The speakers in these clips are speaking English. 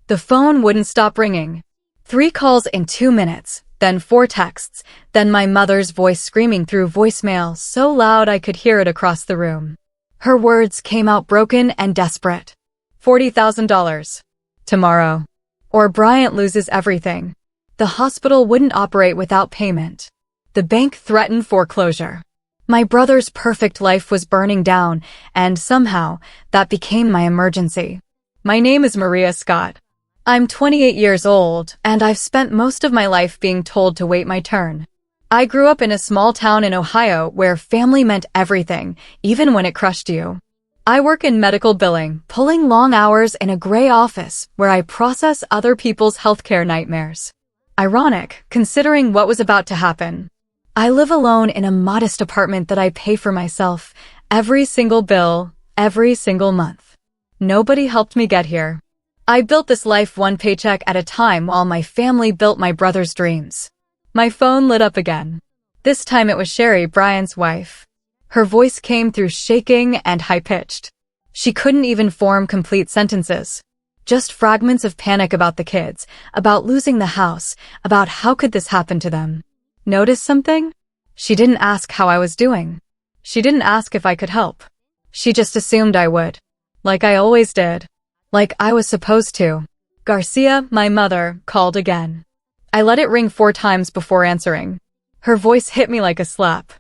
The phone wouldn't stop ringing. 3 calls in 2 minutes, then 4 texts, then my mother's voice screaming through voicemail so loud I could hear it across the room. Her words came out broken and desperate. $40,000. Tomorrow. Or Bryant loses everything. The hospital wouldn't operate without payment. The bank threatened foreclosure. My brother's perfect life was burning down, and somehow, that became my emergency. My name is Maria Scott. I'm 28 years old, and I've spent most of my life being told to wait my turn. I grew up in a small town in Ohio where family meant everything, even when it crushed you. I work in medical billing, pulling long hours in a gray office where I process other people's healthcare nightmares. Ironic, considering what was about to happen. I live alone in a modest apartment that I pay for myself, every single bill, every single month. Nobody helped me get here. I built this life one paycheck at a time while my family built my brother's dreams. My phone lit up again. This time it was Sherry, Brian's wife. Her voice came through shaking and high-pitched. She couldn't even form complete sentences. Just fragments of panic about the kids, about losing the house, about how could this happen to them. Notice something? She didn't ask how I was doing. She didn't ask if I could help. She just assumed I would. Like I always did. Like I was supposed to. Garcia, my mother, called again. I let it ring 4 times before answering. Her voice hit me like a slap.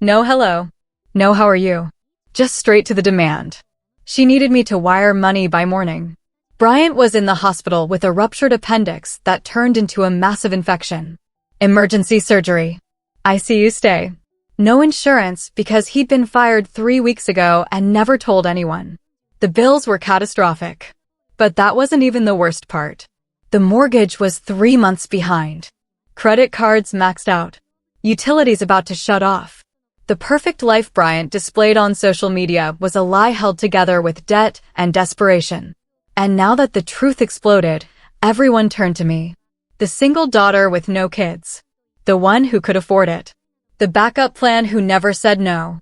No hello. No how are you. Just straight to the demand. She needed me to wire money by morning. Bryant was in the hospital with a ruptured appendix that turned into a massive infection. Emergency surgery. ICU stay. No insurance because he'd been fired 3 weeks ago and never told anyone. The bills were catastrophic. But that wasn't even the worst part. The mortgage was 3 months behind. Credit cards maxed out. Utilities about to shut off. The perfect life Bryant displayed on social media was a lie held together with debt and desperation. And now that the truth exploded, everyone turned to me. The single daughter with no kids. The one who could afford it. The backup plan who never said no.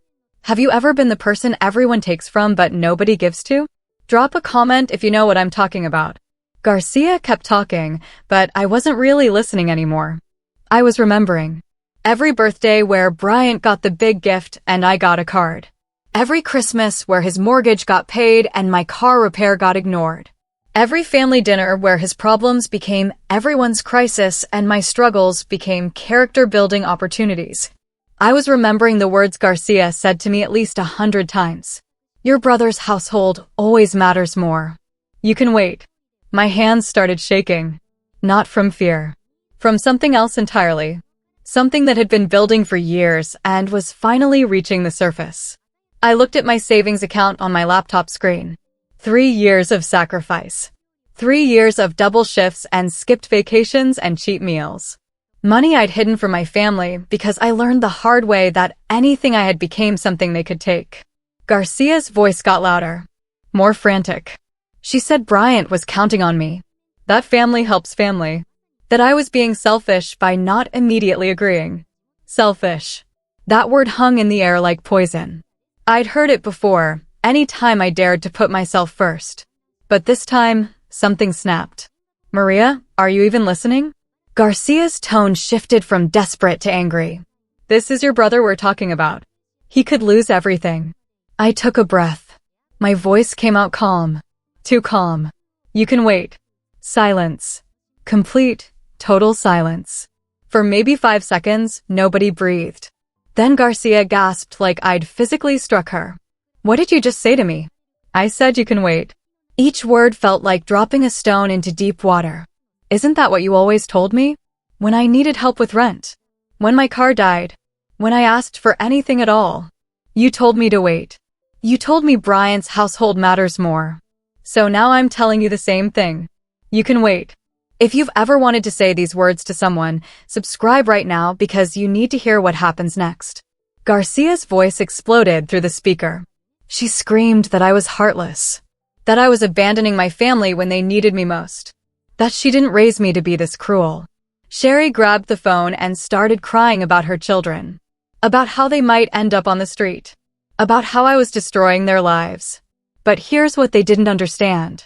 Have you ever been the person everyone takes from but nobody gives to? Drop a comment if you know what I'm talking about. Garcia kept talking, but I wasn't really listening anymore. I was remembering. Every birthday where Bryant got the big gift and I got a card. Every Christmas where his mortgage got paid and my car repair got ignored. Every family dinner where his problems became everyone's crisis and my struggles became character-building opportunities. I was remembering the words Garcia said to me at least 100 times. Your brother's household always matters more. You can wait. My hands started shaking. Not from fear. From something else entirely. Something that had been building for years and was finally reaching the surface. I looked at my savings account on my laptop screen. 3 years of sacrifice. 3 years of double shifts and skipped vacations and cheap meals. Money I'd hidden from my family because I learned the hard way that anything I had became something they could take. Garcia's voice got louder. More frantic. She said Bryant was counting on me. That family helps family. That I was being selfish by not immediately agreeing. Selfish. That word hung in the air like poison. I'd heard it before, any time I dared to put myself first. But this time, something snapped. Maria, are you even listening? Garcia's tone shifted from desperate to angry. This is your brother we're talking about. He could lose everything. I took a breath. My voice came out calm. Too calm. You can wait. Silence. Complete, total silence. For maybe 5 seconds, nobody breathed. Then Garcia gasped like I'd physically struck her. What did you just say to me? I said you can wait. Each word felt like dropping a stone into deep water. Isn't that what you always told me? When I needed help with rent. When my car died. When I asked for anything at all. You told me to wait. You told me Bryant's household matters more. So now I'm telling you the same thing. You can wait. If you've ever wanted to say these words to someone, subscribe right now because you need to hear what happens next. Garcia's voice exploded through the speaker. She screamed that I was heartless. That I was abandoning my family when they needed me most. That she didn't raise me to be this cruel. Sherry grabbed the phone and started crying about her children. About how they might end up on the street. About how I was destroying their lives. But here's what they didn't understand.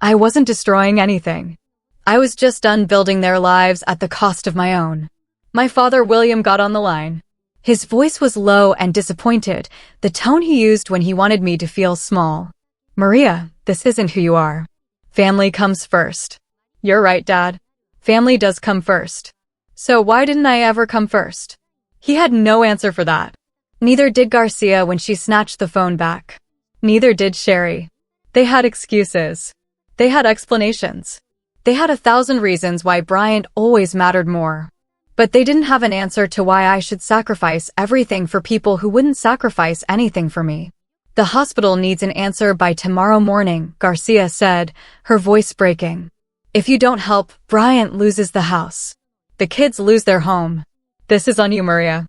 I wasn't destroying anything. I was just done building their lives at the cost of my own. My father, William, got on the line. His voice was low and disappointed, the tone he used when he wanted me to feel small. Maria, this isn't who you are. Family comes first. You're right, Dad. Family does come first. So why didn't I ever come first? He had no answer for that. Neither did Garcia when she snatched the phone back. Neither did Sherry. They had excuses. They had explanations. They had 1,000 reasons why Bryant always mattered more. But they didn't have an answer to why I should sacrifice everything for people who wouldn't sacrifice anything for me. The hospital needs an answer by tomorrow morning, Garcia said, her voice breaking. If you don't help, Bryant loses the house. The kids lose their home. This is on you, Maria.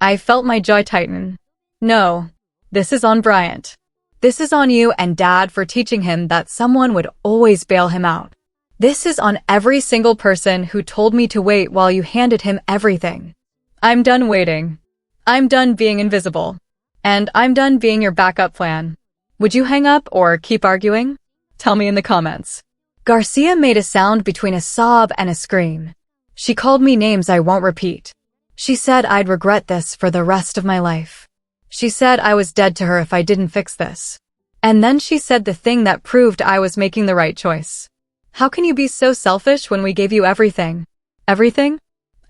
I felt my jaw tighten. No, this is on Bryant. This is on you and Dad for teaching him that someone would always bail him out. This is on every single person who told me to wait while you handed him everything. I'm done waiting. I'm done being invisible. And I'm done being your backup plan. Would you hang up or keep arguing? Tell me in the comments. Garcia made a sound between a sob and a scream. She called me names I won't repeat. She said I'd regret this for the rest of my life. She said I was dead to her if I didn't fix this. And then she said the thing that proved I was making the right choice. How can you be so selfish when we gave you everything? Everything?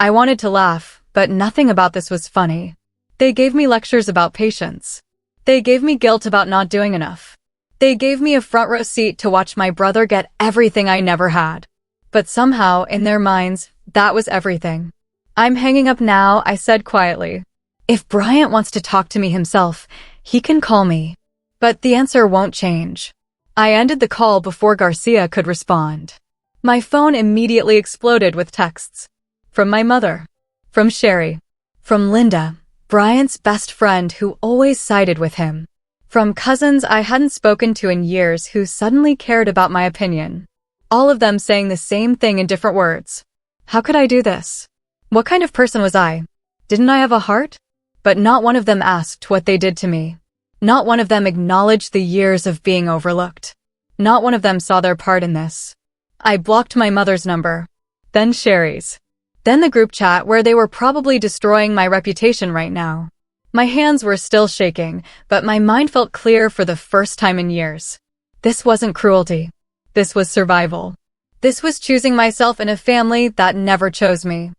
I wanted to laugh, but nothing about this was funny. They gave me lectures about patience. They gave me guilt about not doing enough. They gave me a front row seat to watch my brother get everything I never had. But somehow, in their minds, that was everything. I'm hanging up now, I said quietly. If Bryant wants to talk to me himself, he can call me. But the answer won't change. I ended the call before Garcia could respond. My phone immediately exploded with texts. From my mother. From Sherry. From Linda, Bryant's best friend who always sided with him. From cousins I hadn't spoken to in years who suddenly cared about my opinion. All of them saying the same thing in different words. How could I do this? What kind of person was I? Didn't I have a heart? But not one of them asked what they did to me. Not one of them acknowledged the years of being overlooked. Not one of them saw their part in this. I blocked my mother's number. Then Sherry's. Then the group chat where they were probably destroying my reputation right now. My hands were still shaking, but my mind felt clear for the first time in years. This wasn't cruelty. This was survival. This was choosing myself in a family that never chose me.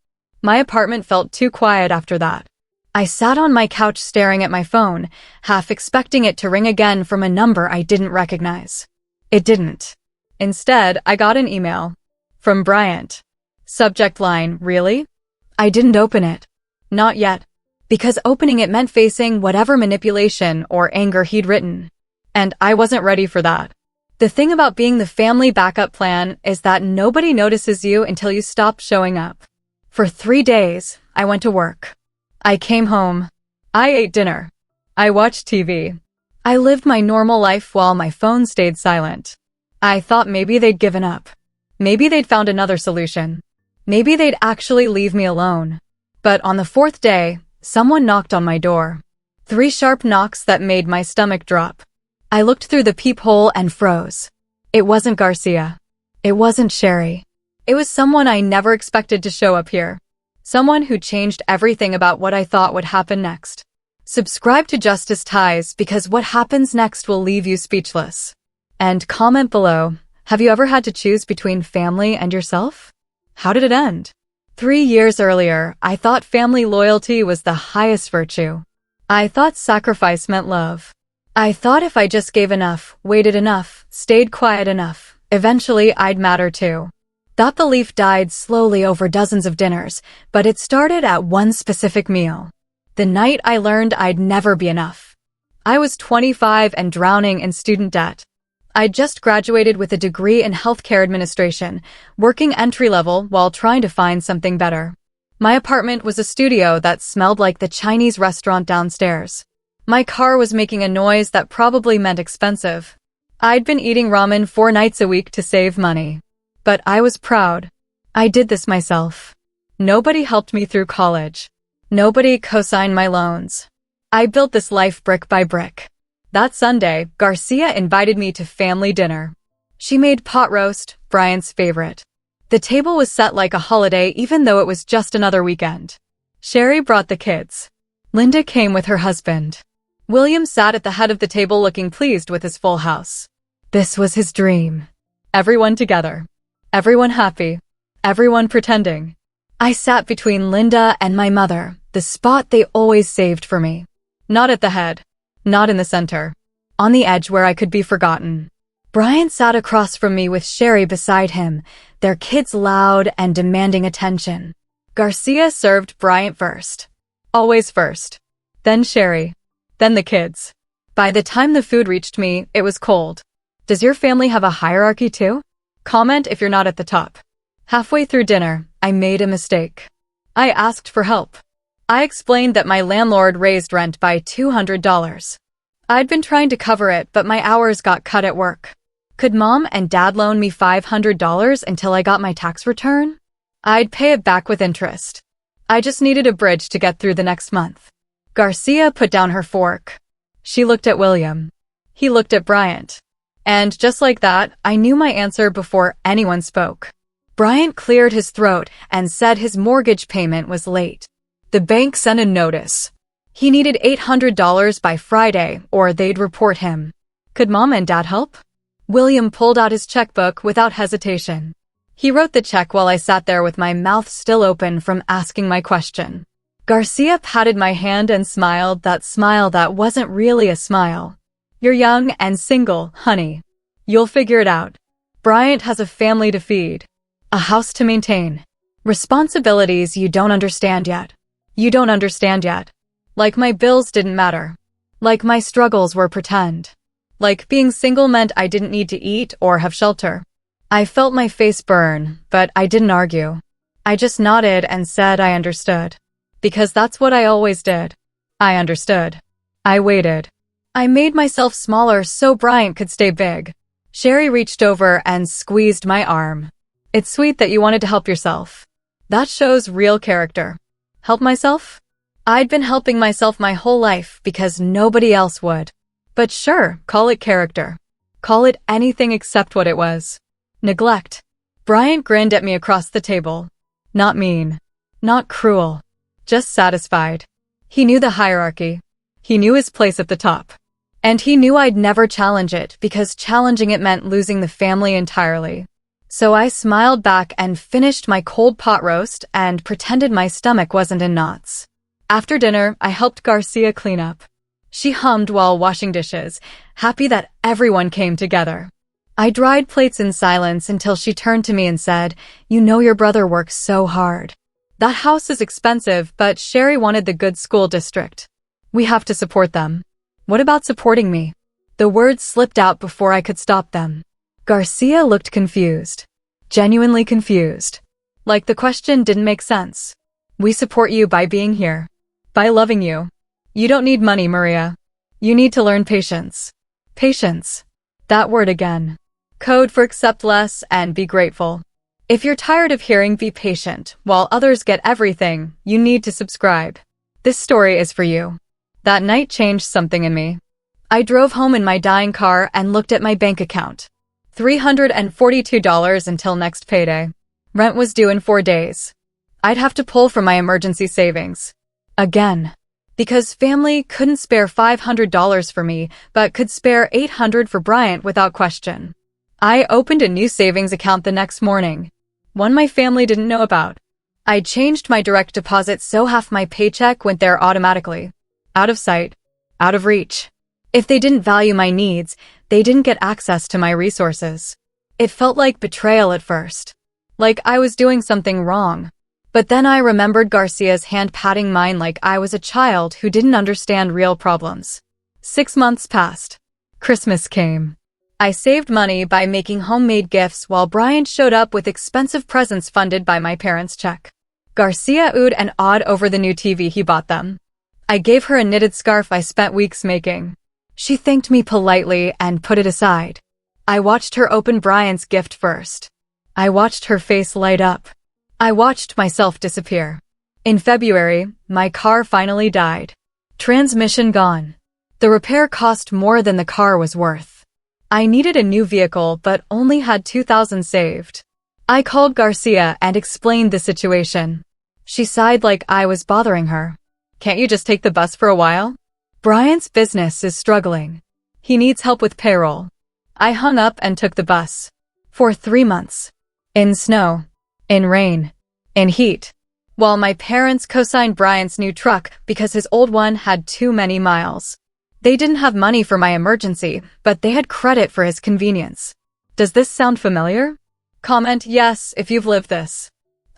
My apartment felt too quiet after that. I sat on my couch staring at my phone, half expecting it to ring again from a number I didn't recognize. It didn't. Instead, I got an email. From Bryant. Subject line, really? I didn't open it. Not yet. Because opening it meant facing whatever manipulation or anger he'd written. And I wasn't ready for that. The thing about being the family backup plan is that nobody notices you until you stop showing up. For 3 days, I went to work. I came home. I ate dinner. I watched TV. I lived my normal life while my phone stayed silent. I thought maybe they'd given up. Maybe they'd found another solution. Maybe they'd actually leave me alone. But on the 4th day, someone knocked on my door. 3 sharp knocks that made my stomach drop. I looked through the peephole and froze. It wasn't Garcia. It wasn't Sherry. It was someone I never expected to show up here. Someone who changed everything about what I thought would happen next. Subscribe to Justice Ties because what happens next will leave you speechless. And comment below, have you ever had to choose between family and yourself? How did it end? 3 years earlier, I thought family loyalty was the highest virtue. I thought sacrifice meant love. I thought if I just gave enough, waited enough, stayed quiet enough, eventually I'd matter too. That belief died slowly over dozens of dinners, but it started at one specific meal. The night I learned I'd never be enough. I was 25 and drowning in student debt. I'd just graduated with a degree in healthcare administration, working entry-level while trying to find something better. My apartment was a studio that smelled like the Chinese restaurant downstairs. My car was making a noise that probably meant expensive. I'd been eating ramen 4 nights a week to save money. But I was proud. I did this myself. Nobody helped me through college. Nobody co-signed my loans. I built this life brick by brick. That Sunday, Garcia invited me to family dinner. She made pot roast, Bryant's favorite. The table was set like a holiday even though it was just another weekend. Sherry brought the kids. Linda came with her husband. William sat at the head of the table looking pleased with his full house. This was his dream. Everyone together. Everyone happy. Everyone pretending. I sat between Linda and my mother, the spot they always saved for me. Not at the head. Not in the center. On the edge where I could be forgotten. Brian sat across from me with Sherry beside him, their kids loud and demanding attention. Garcia served Bryant first. Always first. Then Sherry. Then the kids. By the time the food reached me, it was cold. Does your family have a hierarchy too? Comment if you're not at the top. Halfway through dinner, I made a mistake. I asked for help. I explained that my landlord raised rent by $200. I'd been trying to cover it, but my hours got cut at work. Could Mom and Dad loan me $500 until I got my tax return? I'd pay it back with interest. I just needed a bridge to get through the next month. Garcia put down her fork. She looked at William. He looked at Bryant. And just like that, I knew my answer before anyone spoke. Bryant cleared his throat and said his mortgage payment was late. The bank sent a notice. He needed $800 by Friday or they'd report him. Could Mom and Dad help? William pulled out his checkbook without hesitation. He wrote the check while I sat there with my mouth still open from asking my question. Garcia patted my hand and smiled that smile that wasn't really a smile. You're young and single, honey. You'll figure it out. Bryant has a family to feed. A house to maintain. Responsibilities you don't understand yet. You don't understand yet. Like my bills didn't matter. Like my struggles were pretend. Like being single meant I didn't need to eat or have shelter. I felt my face burn, but I didn't argue. I just nodded and said I understood. Because that's what I always did. I understood. I waited. I made myself smaller so Bryant could stay big. Sherry reached over and squeezed my arm. It's sweet that you wanted to help yourself. That shows real character. Help myself? I'd been helping myself my whole life because nobody else would. But sure, call it character. Call it anything except what it was. Neglect. Bryant grinned at me across the table. Not mean. Not cruel. Just satisfied. He knew the hierarchy. He knew his place at the top. And he knew I'd never challenge it because challenging it meant losing the family entirely. So I smiled back and finished my cold pot roast and pretended my stomach wasn't in knots. After dinner, I helped Garcia clean up. She hummed while washing dishes, happy that everyone came together. I dried plates in silence until she turned to me and said, "You know your brother works so hard. That house is expensive, but Sherry wanted the good school district. We have to support them. What about supporting me?" The words slipped out before I could stop them. Garcia looked confused. Genuinely confused. Like the question didn't make sense. We support you by being here. By loving you. You don't need money, Maria. You need to learn patience. Patience. That word again. Code for accept less and be grateful. If you're tired of hearing be patient while others get everything, you need to subscribe. This story is for you. That night changed something in me. I drove home in my dying car and looked at my bank account. $342 until next payday. Rent was due in 4 days. I'd have to pull from my emergency savings. Again. Because family couldn't spare $500 for me, but could spare $800 for Bryant without question. I opened a new savings account the next morning. One my family didn't know about. I changed my direct deposit so half my paycheck went there automatically. Out of sight. Out of reach. If they didn't value my needs, they didn't get access to my resources. It felt like betrayal at first. Like I was doing something wrong. But then I remembered Garcia's hand patting mine like I was a child who didn't understand real problems. 6 months passed. Christmas came. I saved money by making homemade gifts while Bryant showed up with expensive presents funded by my parents' check. Garcia oohed and awed over the new TV he bought them. I gave her a knitted scarf I spent weeks making. She thanked me politely and put it aside. I watched her open Bryant's gift first. I watched her face light up. I watched myself disappear. In February, my car finally died. Transmission gone. The repair cost more than the car was worth. I needed a new vehicle but only had $2,000 saved. I called Garcia and explained the situation. She sighed like I was bothering her. Can't you just take the bus for a while? Brian's business is struggling. He needs help with payroll. I hung up and took the bus. For 3 months. In snow. In rain. In heat. While my parents co-signed Brian's new truck because his old one had too many miles. They didn't have money for my emergency, but they had credit for his convenience. Does this sound familiar? Comment yes if you've lived this.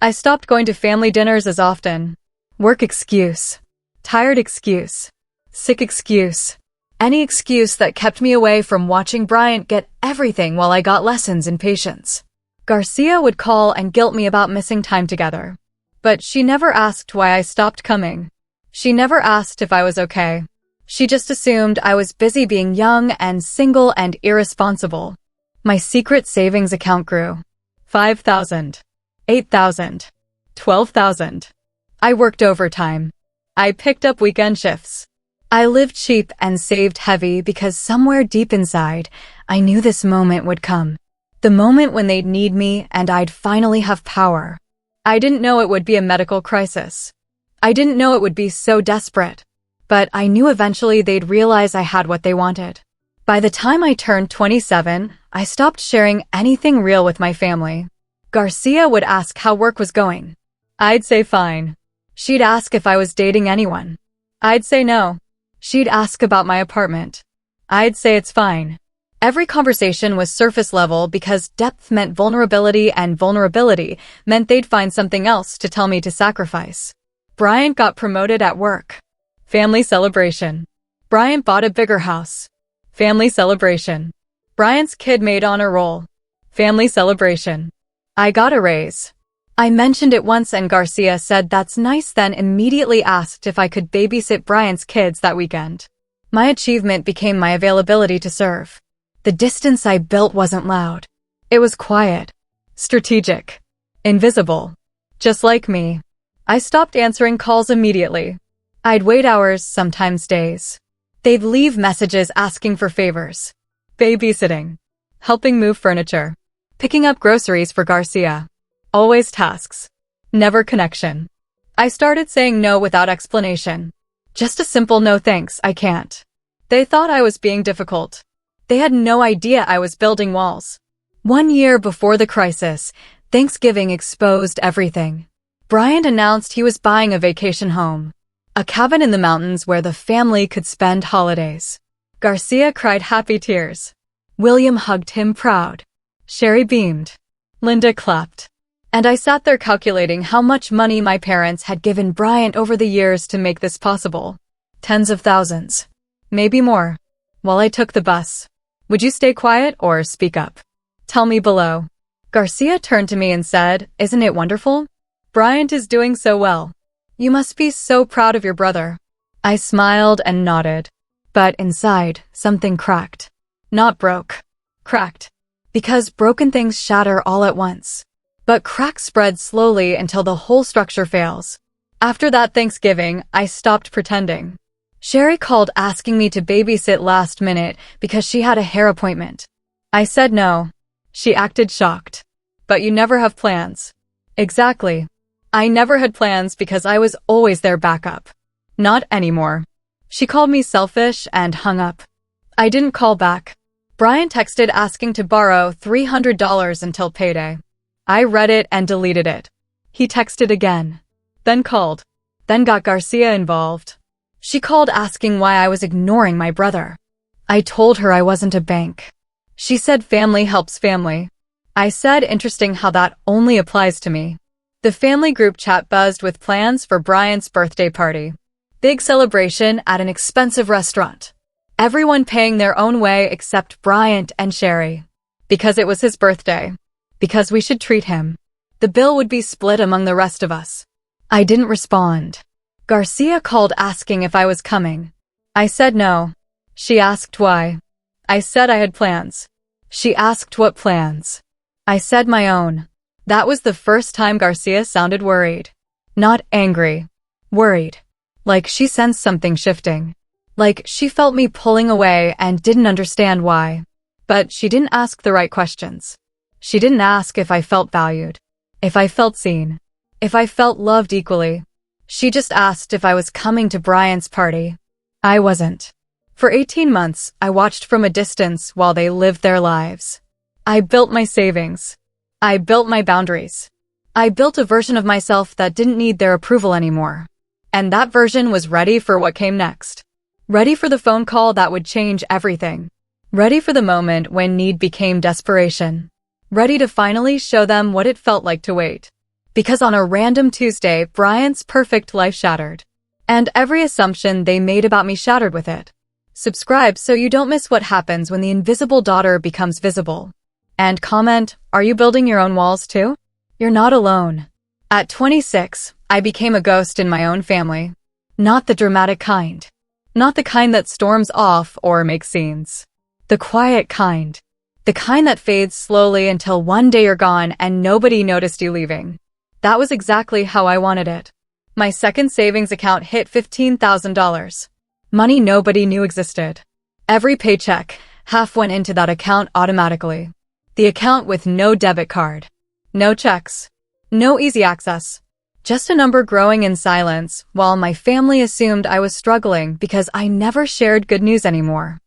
I stopped going to family dinners as often. Work excuse. Tired excuse. Sick excuse. Any excuse that kept me away from watching Bryant get everything while I got lessons in patience. Garcia would call and guilt me about missing time together. But she never asked why I stopped coming. She never asked if I was okay. She just assumed I was busy being young and single and irresponsible. My secret savings account grew. 5,000. 8,000. 12,000. I worked overtime. I picked up weekend shifts. I lived cheap and saved heavy because somewhere deep inside, I knew this moment would come. The moment when they'd need me and I'd finally have power. I didn't know it would be a medical crisis. I didn't know it would be so desperate. But I knew eventually they'd realize I had what they wanted. By the time I turned 27, I stopped sharing anything real with my family. Garcia would ask how work was going. I'd say fine. She'd ask if I was dating anyone. I'd say no. She'd ask about my apartment. I'd say it's fine. Every conversation was surface level because depth meant vulnerability and vulnerability meant they'd find something else to tell me to sacrifice. Bryant got promoted at work. Family celebration. Bryant bought a bigger house. Family celebration. Bryant's kid made honor roll. Family celebration. I got a raise. I mentioned it once and Garcia said that's nice, then immediately asked if I could babysit Bryant's kids that weekend. My achievement became my availability to serve. The distance I built wasn't loud. It was quiet. Strategic. Invisible. Just like me. I stopped answering calls immediately. I'd wait hours, sometimes days. They'd leave messages asking for favors. Babysitting. Helping move furniture. Picking up groceries for Garcia. Always tasks. Never connection. I started saying no without explanation. Just a simple no thanks, I can't. They thought I was being difficult. They had no idea I was building walls. 1 year before the crisis, Thanksgiving exposed everything. Bryant announced he was buying a vacation home. A cabin in the mountains where the family could spend holidays. Garcia cried happy tears. William hugged him proud. Sherry beamed. Linda clapped. And I sat there calculating how much money my parents had given Bryant over the years to make this possible. Tens of thousands. Maybe more. While I took the bus. Would you stay quiet or speak up? Tell me below. Garcia turned to me and said, "Isn't it wonderful? Bryant is doing so well. You must be so proud of your brother." I smiled and nodded. But inside, something cracked. Not broke. Cracked. Because broken things shatter all at once. But cracks spread slowly until the whole structure fails. After that Thanksgiving, I stopped pretending. Sherry called asking me to babysit last minute because she had a hair appointment. I said no. She acted shocked. But you never have plans. Exactly. I never had plans because I was always their backup. Not anymore. She called me selfish and hung up. I didn't call back. Brian texted asking to borrow $300 until payday. I read it and deleted it. He texted again. Then called. Then got Garcia involved. She called asking why I was ignoring my brother. I told her I wasn't a bank. She said family helps family. I said interesting how that only applies to me. The family group chat buzzed with plans for Bryant's birthday party. Big celebration at an expensive restaurant. Everyone paying their own way except Bryant and Sherry. Because it was his birthday. Because we should treat him. The bill would be split among the rest of us. I didn't respond. Garcia called asking if I was coming. I said no. She asked why. I said I had plans. She asked what plans. I said my own. That was the first time Garcia sounded worried. Not angry. Worried. Like she sensed something shifting. Like she felt me pulling away and didn't understand why. But she didn't ask the right questions. She didn't ask if I felt valued, if I felt seen, if I felt loved equally. She just asked if I was coming to Bryant's party. I wasn't. For 18 months, I watched from a distance while they lived their lives. I built my savings. I built my boundaries. I built a version of myself that didn't need their approval anymore. And that version was ready for what came next. Ready for the phone call that would change everything. Ready for the moment when need became desperation. Ready to finally show them what it felt like to wait. Because on a random Tuesday, Bryant's perfect life shattered. And every assumption they made about me shattered with it. Subscribe so you don't miss what happens when the invisible daughter becomes visible. And comment, are you building your own walls too? You're not alone. At 26, I became a ghost in my own family. Not the dramatic kind. Not the kind that storms off or makes scenes. The quiet kind. The kind that fades slowly until one day you're gone and nobody noticed you leaving. That was exactly how I wanted it. My second savings account hit $15,000. Money nobody knew existed. Every paycheck, half went into that account automatically. The account with no debit card. No checks. No easy access. Just a number growing in silence while my family assumed I was struggling because I never shared good news anymore.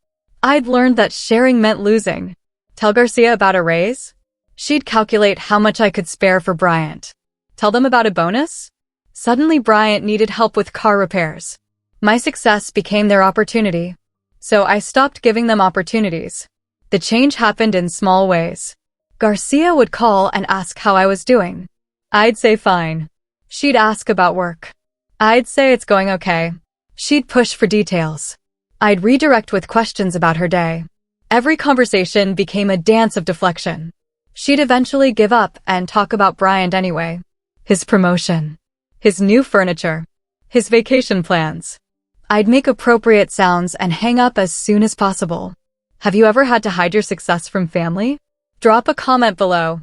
I'd learned that sharing meant losing. Tell Garcia about a raise? She'd calculate how much I could spare for Bryant. Tell them about a bonus? Suddenly Bryant needed help with car repairs. My success became their opportunity. So I stopped giving them opportunities. The change happened in small ways. Garcia would call and ask how I was doing. I'd say fine. She'd ask about work. I'd say it's going okay. She'd push for details. I'd redirect with questions about her day. Every conversation became a dance of deflection. She'd eventually give up and talk about Bryant anyway. His promotion. His new furniture. His vacation plans. I'd make appropriate sounds and hang up as soon as possible. Have you ever had to hide your success from family? Drop a comment below.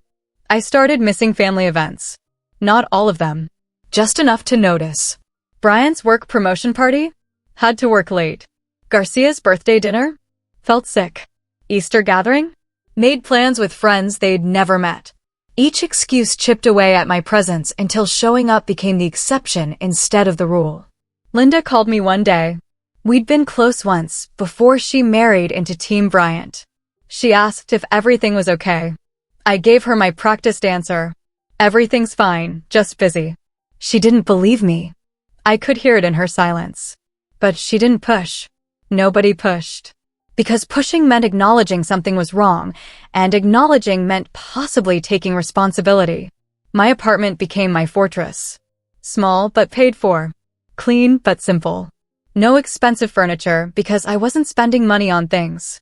I started missing family events. Not all of them. Just enough to notice. Bryant's work promotion party? Had to work late. Garcia's birthday dinner? Felt sick. Easter gathering? Made plans with friends they'd never met. Each excuse chipped away at my presence until showing up became the exception instead of the rule. Linda called me one day. We'd been close once, before she married into Team Bryant. She asked if everything was okay. I gave her my practiced answer. Everything's fine, just busy. She didn't believe me. I could hear it in her silence. But she didn't push. Nobody pushed. Because pushing meant acknowledging something was wrong, and acknowledging meant possibly taking responsibility. My apartment became my fortress. Small but paid for. Clean but simple. No expensive furniture because I wasn't spending money on things.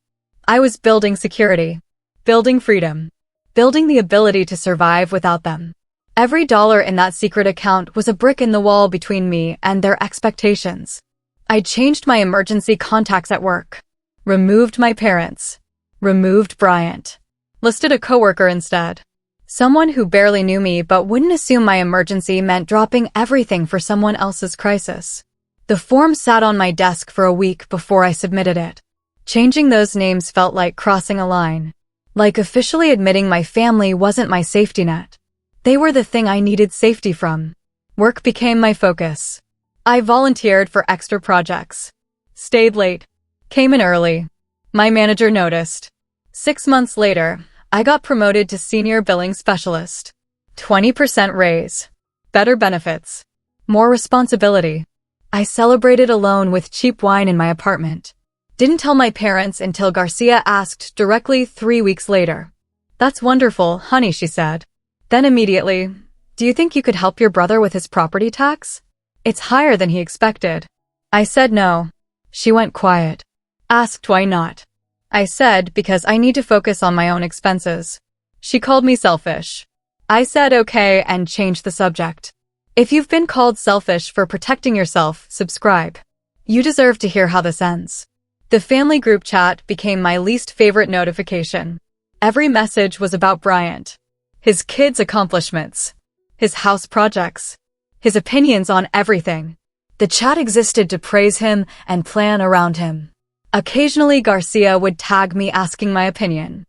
I was building security. Building freedom. Building the ability to survive without them. Every dollar in that secret account was a brick in the wall between me and their expectations. I changed my emergency contacts at work. Removed my parents. Removed Bryant. Listed a coworker instead. Someone who barely knew me but wouldn't assume my emergency meant dropping everything for someone else's crisis. The form sat on my desk for a week before I submitted it. Changing those names felt like crossing a line. Like officially admitting my family wasn't my safety net. They were the thing I needed safety from. Work became my focus. I volunteered for extra projects. Stayed late. Came in early. My manager noticed. 6 months later, I got promoted to senior billing specialist. 20% raise. Better benefits. More responsibility. I celebrated alone with cheap wine in my apartment. Didn't tell my parents until Garcia asked directly 3 weeks later. That's wonderful, honey, she said. Then immediately, do you think you could help your brother with his property tax? It's higher than he expected. I said no. She went quiet. Asked why not. I said because I need to focus on my own expenses. She called me selfish. I said okay and changed the subject. If you've been called selfish for protecting yourself, subscribe. You deserve to hear how this ends. The family group chat became my least favorite notification. Every message was about Bryant. His kids' accomplishments. His house projects. His opinions on everything. The chat existed to praise him and plan around him. Occasionally Garcia would tag me asking my opinion.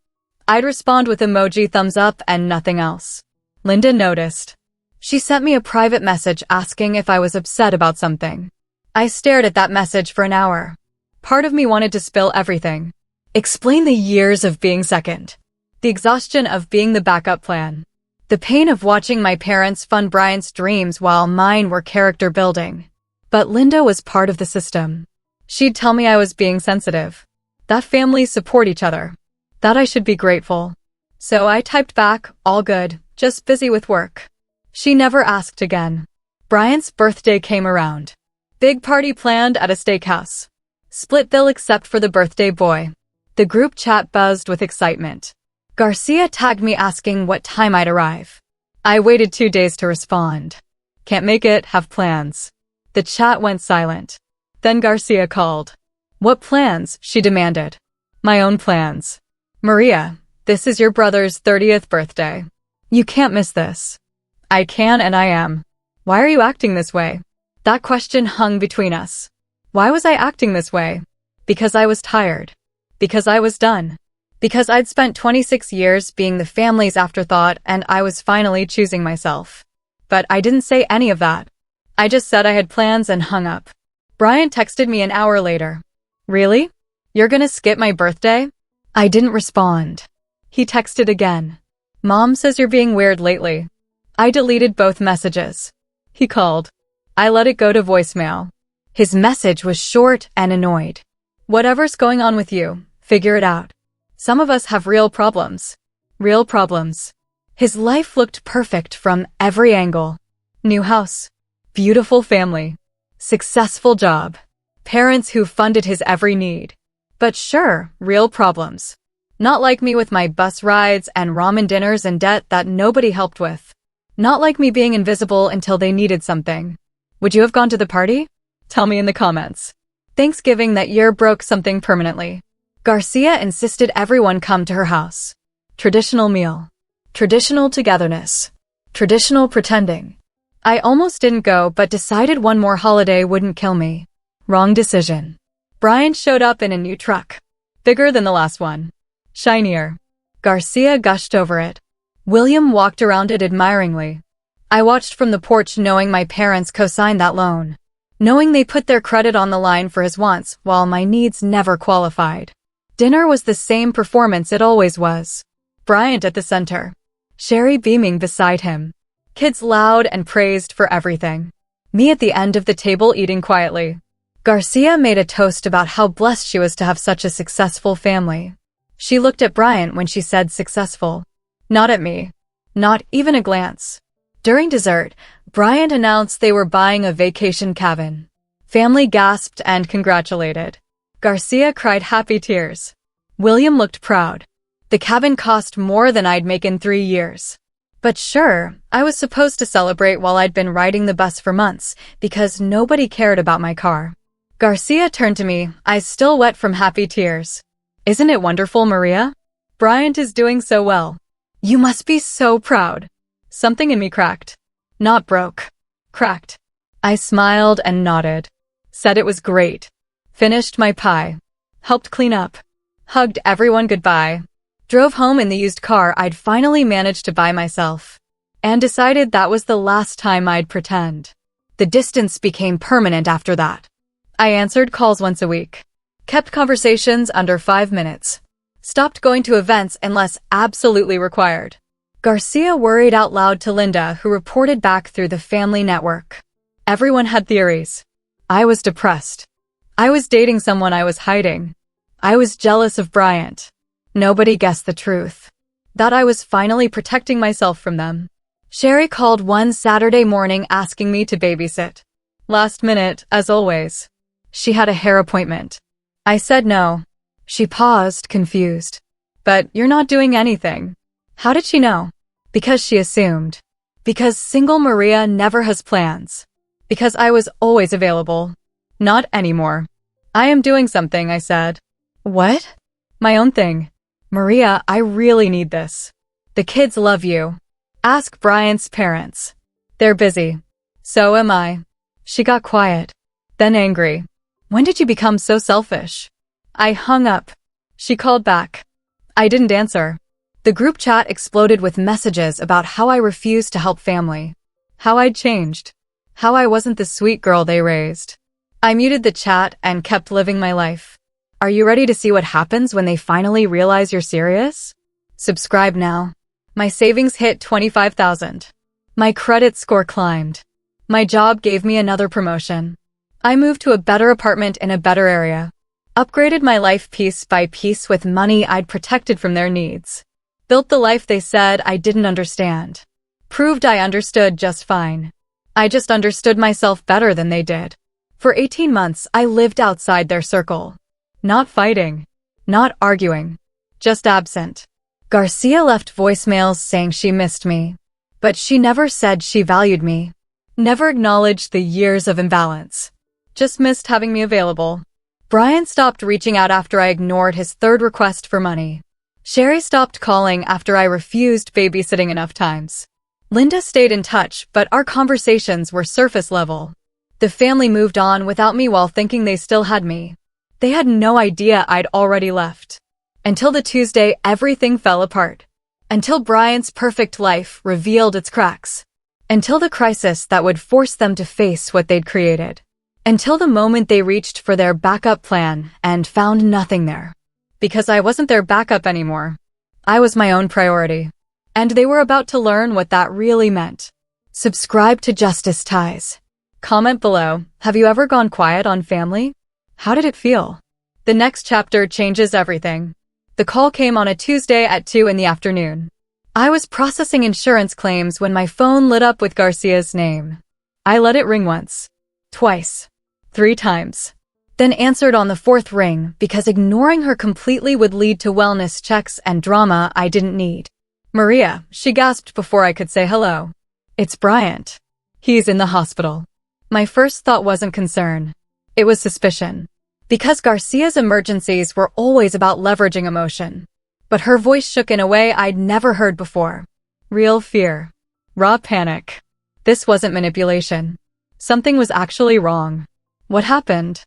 I'd respond with emoji thumbs up and nothing else. Linda noticed. She sent me a private message asking if I was upset about something. I stared at that message for an hour. Part of me wanted to spill everything. Explain the years of being second. The exhaustion of being the backup plan. The pain of watching my parents fund Brian's dreams while mine were character building. But Linda was part of the system. She'd tell me I was being sensitive. That families support each other. That I should be grateful. So I typed back, all good, just busy with work. She never asked again. Brian's birthday came around. Big party planned at a steakhouse. Split bill except for the birthday boy. The group chat buzzed with excitement. Garcia tagged me asking what time I'd arrive. I waited 2 days to respond. Can't make it, have plans. The chat went silent. Then Garcia called. What plans? She demanded. My own plans. Maria, this is your brother's 30th birthday. You can't miss this. I can and I am. Why are you acting this way? That question hung between us. Why was I acting this way? Because I was tired. Because I was done. Because I'd spent 26 years being the family's afterthought and I was finally choosing myself. But I didn't say any of that. I just said I had plans and hung up. Brian texted me an hour later. Really? You're gonna skip my birthday? I didn't respond. He texted again. Mom says you're being weird lately. I deleted both messages. He called. I let it go to voicemail. His message was short and annoyed. Whatever's going on with you, figure it out. Some of us have real problems. Real problems. His life looked perfect from every angle. New house. Beautiful family. Successful job. Parents who funded his every need. But sure, real problems. Not like me with my bus rides and ramen dinners and debt that nobody helped with. Not like me being invisible until they needed something. Would you have gone to the party? Tell me in the comments. Thanksgiving that year broke something permanently. Garcia insisted everyone come to her house. Traditional meal. Traditional togetherness. Traditional pretending. I almost didn't go but decided one more holiday wouldn't kill me. Wrong decision. Brian showed up in a new truck. Bigger than the last one. Shinier. Garcia gushed over it. William walked around it admiringly. I watched from the porch knowing my parents co-signed that loan. Knowing they put their credit on the line for his wants while my needs never qualified. Dinner was the same performance it always was. Bryant at the center. Sherry beaming beside him. Kids loud and praised for everything. Me at the end of the table eating quietly. Garcia made a toast about how blessed she was to have such a successful family. She looked at Bryant when she said successful. Not at me. Not even a glance. During dessert, Bryant announced they were buying a vacation cabin. Family gasped and congratulated. Garcia cried happy tears. William looked proud. The cabin cost more than I'd make in 3 years. But sure, I was supposed to celebrate while I'd been riding the bus for months because nobody cared about my car. Garcia turned to me, eyes still wet from happy tears. Isn't it wonderful, Maria? Bryant is doing so well. You must be so proud. Something in me cracked. Not broke. Cracked. I smiled and nodded. Said it was great. Finished my pie. Helped clean up. Hugged everyone goodbye. Drove home in the used car I'd finally managed to buy myself. And decided that was the last time I'd pretend. The distance became permanent after that. I answered calls once a week. Kept conversations under 5 minutes. Stopped going to events unless absolutely required. Garcia worried out loud to Linda, who reported back through the family network. Everyone had theories. I was depressed. I was dating someone I was hiding. I was jealous of Bryant. Nobody guessed the truth. That I was finally protecting myself from them. Sherry called one Saturday morning asking me to babysit. Last minute, as always. She had a hair appointment. I said no. She paused, confused. But you're not doing anything. How did she know? Because she assumed. Because single Maria never has plans. Because I was always available. Not anymore. I am doing something, I said. What? My own thing. Maria, I really need this. The kids love you. Ask Bryant's parents. They're busy. So am I. She got quiet. Then angry. When did you become so selfish? I hung up. She called back. I didn't answer. The group chat exploded with messages about how I refused to help family, how I'd changed, how I wasn't the sweet girl they raised. I muted the chat and kept living my life. Are you ready to see what happens when they finally realize you're serious? Subscribe now. My savings hit 25,000. My credit score climbed. My job gave me another promotion. I moved to a better apartment in a better area. Upgraded my life piece by piece with money I'd protected from their needs. Built the life they said I didn't understand. Proved I understood just fine. I just understood myself better than they did. For 18 months, I lived outside their circle. Not fighting. Not arguing. Just absent. Garcia left voicemails saying she missed me. But she never said she valued me. Never acknowledged the years of imbalance. Just missed having me available. Brian stopped reaching out after I ignored his third request for money. Sherry stopped calling after I refused babysitting enough times. Linda stayed in touch, but our conversations were surface level. The family moved on without me while thinking they still had me. They had no idea I'd already left. Until the Tuesday, everything fell apart. Until Brian's perfect life revealed its cracks. Until the crisis that would force them to face what they'd created. Until the moment they reached for their backup plan and found nothing there. Because I wasn't their backup anymore. I was my own priority. And they were about to learn what that really meant. Subscribe to Justice Ties. Comment below, have you ever gone quiet on family? How did it feel? The next chapter changes everything. The call came on a Tuesday at 2 in the afternoon. I was processing insurance claims when my phone lit up with Garcia's name. I let it ring once. Twice. 3 times. Then answered on the 4th ring because ignoring her completely would lead to wellness checks and drama I didn't need. Maria, she gasped before I could say hello. It's Bryant. He's in the hospital. My first thought wasn't concern. It was suspicion. Because Garcia's emergencies were always about leveraging emotion. But her voice shook in a way I'd never heard before. Real fear. Raw panic. This wasn't manipulation. Something was actually wrong. What happened?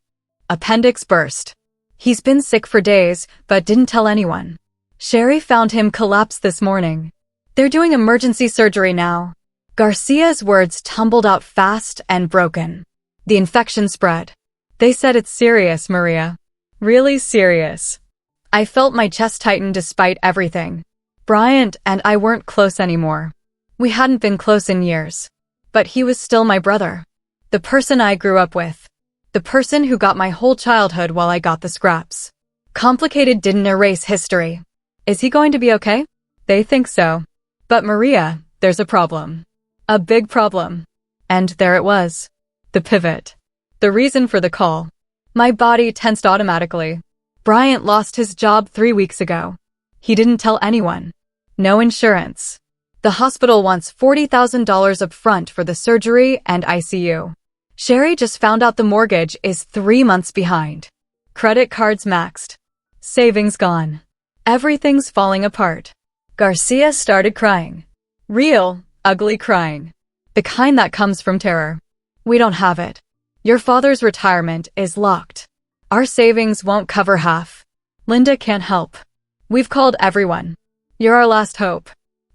Appendix burst. He's been sick for days, but didn't tell anyone. Sherry found him collapsed this morning. They're doing emergency surgery now. Garcia's words tumbled out fast and broken. The infection spread. They said it's serious, Maria. Really serious. I felt my chest tighten despite everything. Bryant and I weren't close anymore. We hadn't been close in years. But he was still my brother. The person I grew up with. The person who got my whole childhood while I got the scraps. Complicated didn't erase history. Is he going to be okay? They think so. But Maria, there's a problem. A big problem. And there it was. The pivot. The reason for the call. My body tensed automatically. Bryant lost his job 3 weeks ago. He didn't tell anyone. No insurance. The hospital wants $40,000 up front for the surgery and ICU. Sherry just found out the mortgage is 3 months behind. Credit cards maxed. Savings gone. Everything's falling apart. Garcia started crying. Real, ugly crying. The kind that comes from terror. We don't have it. Your father's retirement is locked. Our savings won't cover half. Linda can't help. We've called everyone. You're our last hope.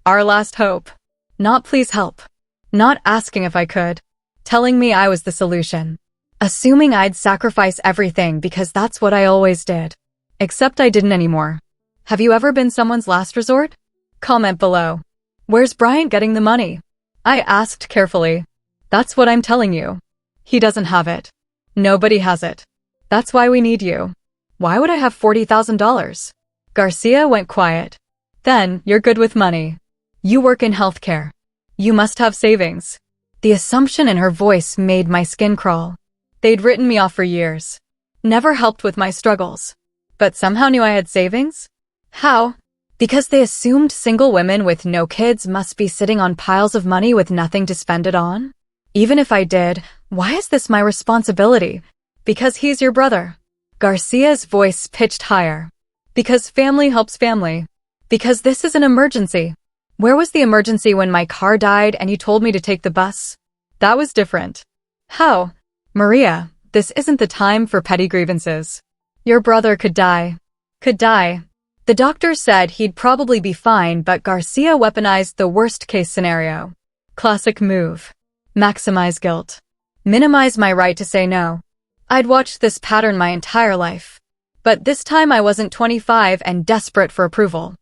Our last hope. Not please help. Not asking if I could. Telling me I was the solution. Assuming I'd sacrifice everything because that's what I always did. Except I didn't anymore. Have you ever been someone's last resort? Comment below. Where's Bryant getting the money? I asked carefully. That's what I'm telling you. He doesn't have it. Nobody has it. That's why we need you. Why would I have $40,000? Garcia went quiet. Then, you're good with money. You work in healthcare. You must have savings. The assumption in her voice made my skin crawl. They'd written me off for years. Never helped with my struggles. But somehow knew I had savings? How? Because they assumed single women with no kids must be sitting on piles of money with nothing to spend it on? Even if I did, why is this my responsibility? Because he's your brother. Garcia's voice pitched higher. Because family helps family. Because this is an emergency. Where was the emergency when my car died and you told me to take the bus? That was different. How? Maria, this isn't the time for petty grievances. Your brother could die. Could die. The doctor said he'd probably be fine, but Garcia weaponized the worst-case scenario. Classic move. Maximize guilt. Minimize my right to say no. I'd watched this pattern my entire life. But this time I wasn't 25 and desperate for approval.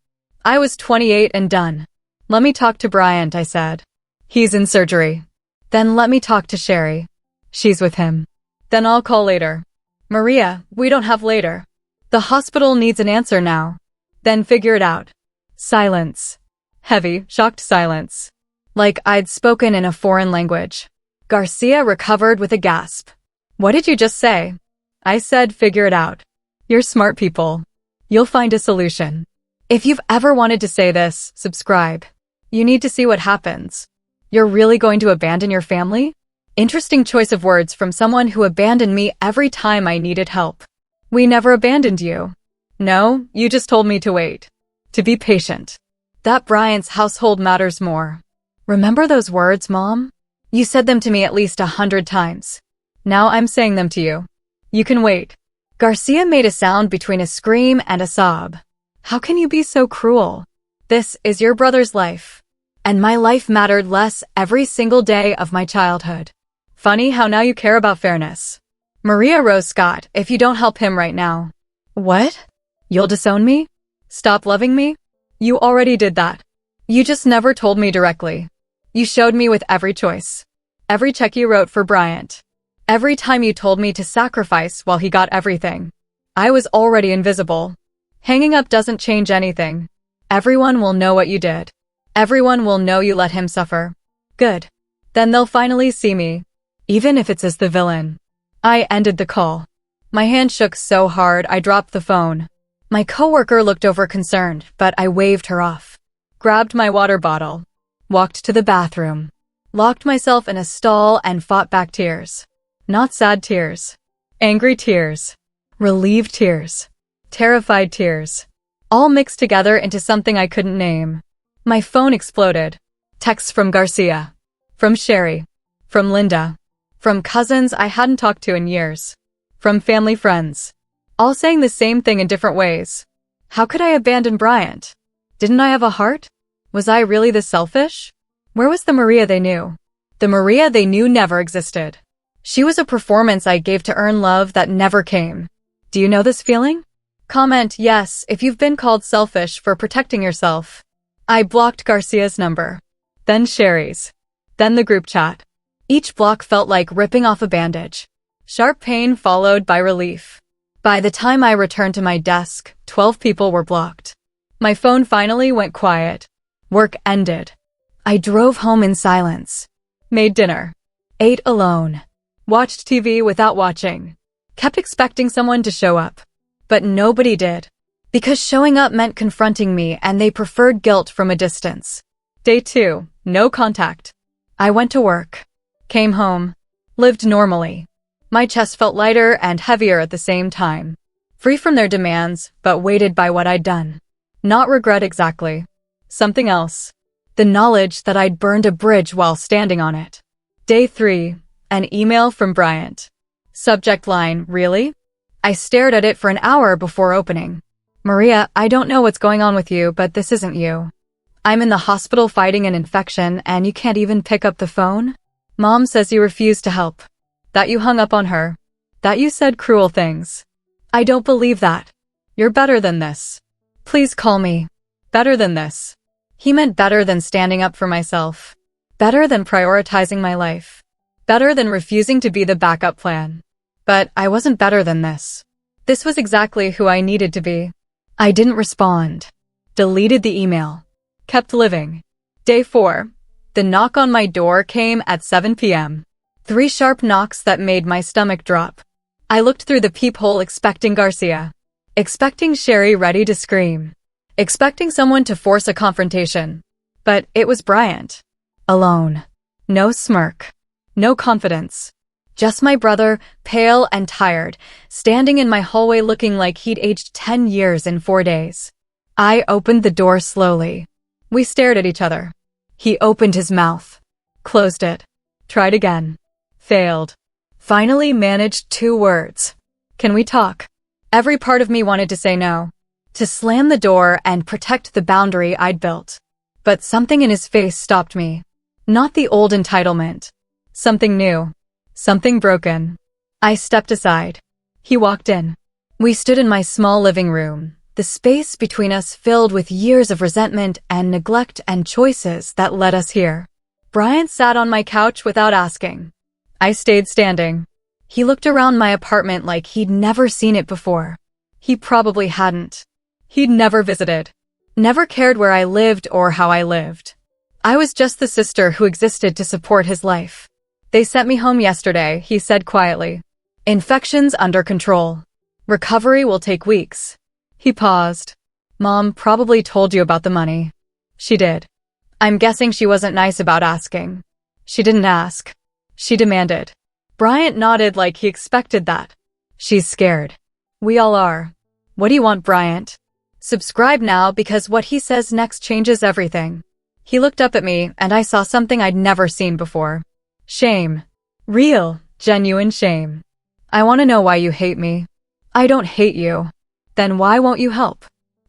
I was 28 and done. Let me talk to Bryant, I said. He's in surgery. Then let me talk to Sherry. She's with him. Then I'll call later. Maria, we don't have later. The hospital needs an answer now. Then figure it out. Silence. Heavy, shocked silence. Like I'd spoken in a foreign language. Garcia recovered with a gasp. What did you just say? I said figure it out. You're smart people. You'll find a solution. If you've ever wanted to say this, subscribe. You need to see what happens. You're really going to abandon your family? Interesting choice of words from someone who abandoned me every time I needed help. We never abandoned you. No, you just told me to wait. To be patient. That Bryant's household matters more. Remember those words, Mom? You said them to me at least 100 times. Now I'm saying them to you. You can wait. Garcia made a sound between a scream and a sob. How can you be so cruel? This is your brother's life. And my life mattered less every single day of my childhood. Funny how now you care about fairness. Maria Rose Scott, if you don't help him right now. What? You'll disown me? Stop loving me? You already did that. You just never told me directly. You showed me with every choice. Every check you wrote for Bryant. Every time you told me to sacrifice while he got everything. I was already invisible. Hanging up doesn't change anything. Everyone will know what you did. Everyone will know you let him suffer. Good. Then they'll finally see me. Even if it's as the villain. I ended the call. My hand shook so hard I dropped the phone. My coworker looked over concerned, but I waved her off. Grabbed my water bottle. Walked to the bathroom. Locked myself in a stall and fought back tears. Not sad tears. Angry tears. Relieved tears. Terrified tears. All mixed together into something I couldn't name. My phone exploded. Texts from Garcia. From Sherry. From Linda. From cousins I hadn't talked to in years. From family friends. All saying the same thing in different ways. How could I abandon Bryant? Didn't I have a heart? Was I really this selfish? Where was the Maria they knew? The Maria they knew never existed. She was a performance I gave to earn love that never came. Do you know this feeling? Comment yes if you've been called selfish for protecting yourself. I blocked Garcia's number. Then Sherry's. Then the group chat. Each block felt like ripping off a bandage. Sharp pain followed by relief. By the time I returned to my desk, 12 people were blocked. My phone finally went quiet. Work ended. I drove home in silence. Made dinner. Ate alone. Watched TV without watching. Kept expecting someone to show up. But nobody did. Because showing up meant confronting me and they preferred guilt from a distance. Day 2. No contact. I went to work. Came home. Lived normally. My chest felt lighter and heavier at the same time. Free from their demands, but weighted by what I'd done. Not regret exactly. Something else. The knowledge that I'd burned a bridge while standing on it. Day 3. An email from Bryant. Subject line, really? I stared at it for an hour before opening. Maria, I don't know what's going on with you, but this isn't you. I'm in the hospital fighting an infection and you can't even pick up the phone? Mom says you refused to help. That you hung up on her. That you said cruel things. I don't believe that. You're better than this. Please call me. Better than this. He meant better than standing up for myself. Better than prioritizing my life. Better than refusing to be the backup plan. But I wasn't better than this. This was exactly who I needed to be. I didn't respond. Deleted the email. Kept living. Day 4. The knock on my door came at 7 p.m. 3 sharp knocks that made my stomach drop. I looked through the peephole expecting Garcia. Expecting Sherry ready to scream. Expecting someone to force a confrontation. But it was Bryant. Alone. No smirk. No confidence. Just my brother, pale and tired, standing in my hallway looking like he'd aged 10 years in 4 days. I opened the door slowly. We stared at each other. He opened his mouth. Closed it. Tried again. Failed. Finally managed 2 words. Can we talk? Every part of me wanted to say no. to slam the door and protect the boundary I'd built. But something in his face stopped me. Not the old entitlement. Something new. Something broken. I stepped aside. He walked in. We stood in my small living room, the space between us filled with years of resentment and neglect and choices that led us here. Bryant sat on my couch without asking. I stayed standing. He looked around my apartment like he'd never seen it before. He probably hadn't. He'd never visited. Never cared where I lived or how I lived. I was just the sister who existed to support his life. They sent me home yesterday, he said quietly. Infections under control. Recovery will take weeks. He paused. Mom probably told you about the money. She did. I'm guessing she wasn't nice about asking. She didn't ask. She demanded. Bryant nodded like he expected that. She's scared. We all are. What do you want, Bryant? Subscribe now because what he says next changes everything. He looked up at me and I saw something I'd never seen before. Shame. Real, genuine shame. I want to know why you hate me. I don't hate you. Then why won't you help?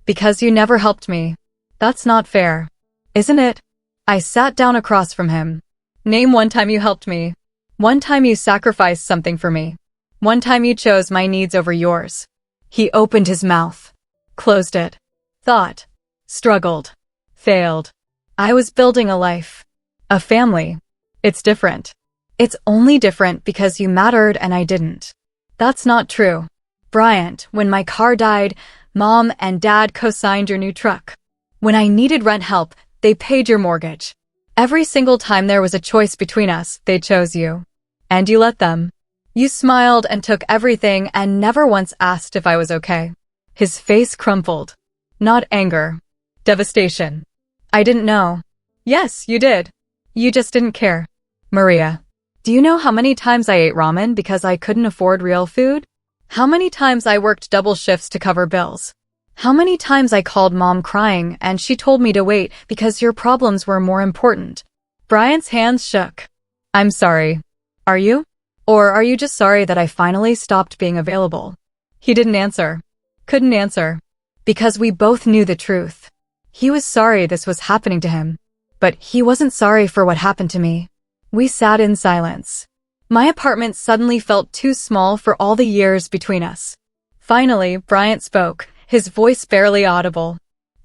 Because you never helped me. That's not fair. Isn't it? I sat down across from him. Name one time you helped me. One time you sacrificed something for me. One time you chose my needs over yours. He opened his mouth. Closed it. Thought. Struggled. Failed. I was building a life. A family. It's different. It's only different because you mattered and I didn't. That's not true. Bryant, when my car died, Mom and Dad co-signed your new truck. When I needed rent help, they paid your mortgage. Every single time there was a choice between us, they chose you. And you let them. You smiled and took everything and never once asked if I was okay. His face crumpled. Not anger. Devastation. I didn't know. Yes, you did. You just didn't care. Maria. Do you know how many times I ate ramen because I couldn't afford real food? How many times I worked double shifts to cover bills? How many times I called Mom crying and she told me to wait because your problems were more important? Bryant's hands shook. I'm sorry. Are you? Or are you just sorry that I finally stopped being available? He didn't answer. Couldn't answer. Because we both knew the truth. He was sorry this was happening to him. But he wasn't sorry for what happened to me. We sat in silence. My apartment suddenly felt too small for all the years between us. Finally, Bryant spoke, his voice barely audible.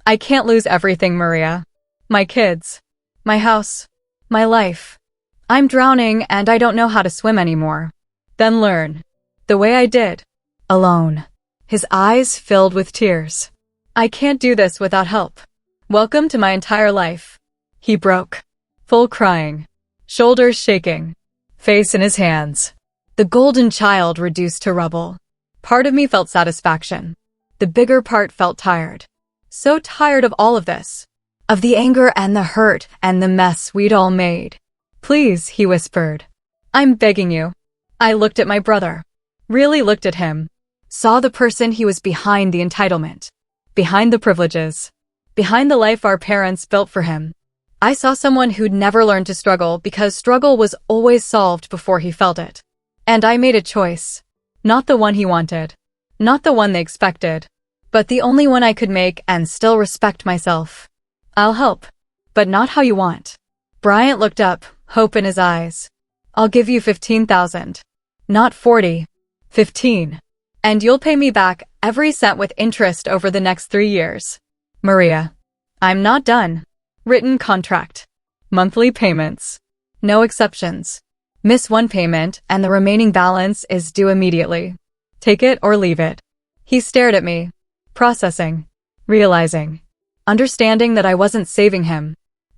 I can't lose everything, Maria. My kids. My house. My life. I'm drowning and I don't know how to swim anymore. Then learn. The way I did. Alone. His eyes filled with tears. I can't do this without help. Welcome to my entire life. He broke. Full crying. Shoulders shaking. Face in his hands. The golden child reduced to rubble. Part of me felt satisfaction. The bigger part felt tired. So tired of all of this. Of the anger and the hurt and the mess we'd all made. Please, he whispered. I'm begging you. I looked at my brother. Really looked at him. Saw the person he was behind the entitlement. Behind the privileges. Behind the life our parents built for him. I saw someone who'd never learned to struggle because struggle was always solved before he felt it. And I made a choice. Not the one he wanted. Not the one they expected. But the only one I could make and still respect myself. I'll help. But not how you want. Bryant looked up, hope in his eyes. I'll give you 15,000. Not 40. 15. And you'll pay me back every cent with interest over the next 3 years. Maria. I'm not done. Written contract. Monthly payments. No exceptions. Miss one payment and the remaining balance is due immediately. Take it or leave it. He stared at me. Processing. Realizing. Understanding that I wasn't saving him.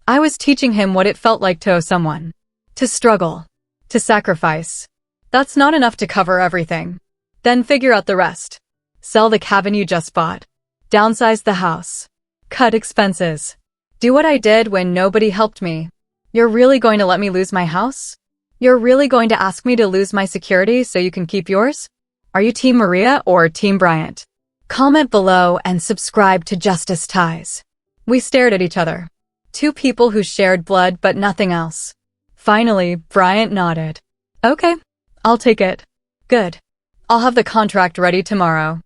I was teaching him what it felt like to owe someone. To struggle. To sacrifice. That's not enough to cover everything. Then figure out the rest. Sell the cabin you just bought. Downsize the house. Cut expenses. Do what I did when nobody helped me. You're really going to let me lose my house? You're really going to ask me to lose my security so you can keep yours? Are you Team Maria or Team Bryant? Comment below and subscribe to Justice Ties. We stared at each other. Two people who shared blood but nothing else. Finally, Bryant nodded. Okay, I'll take it. Good. I'll have the contract ready tomorrow.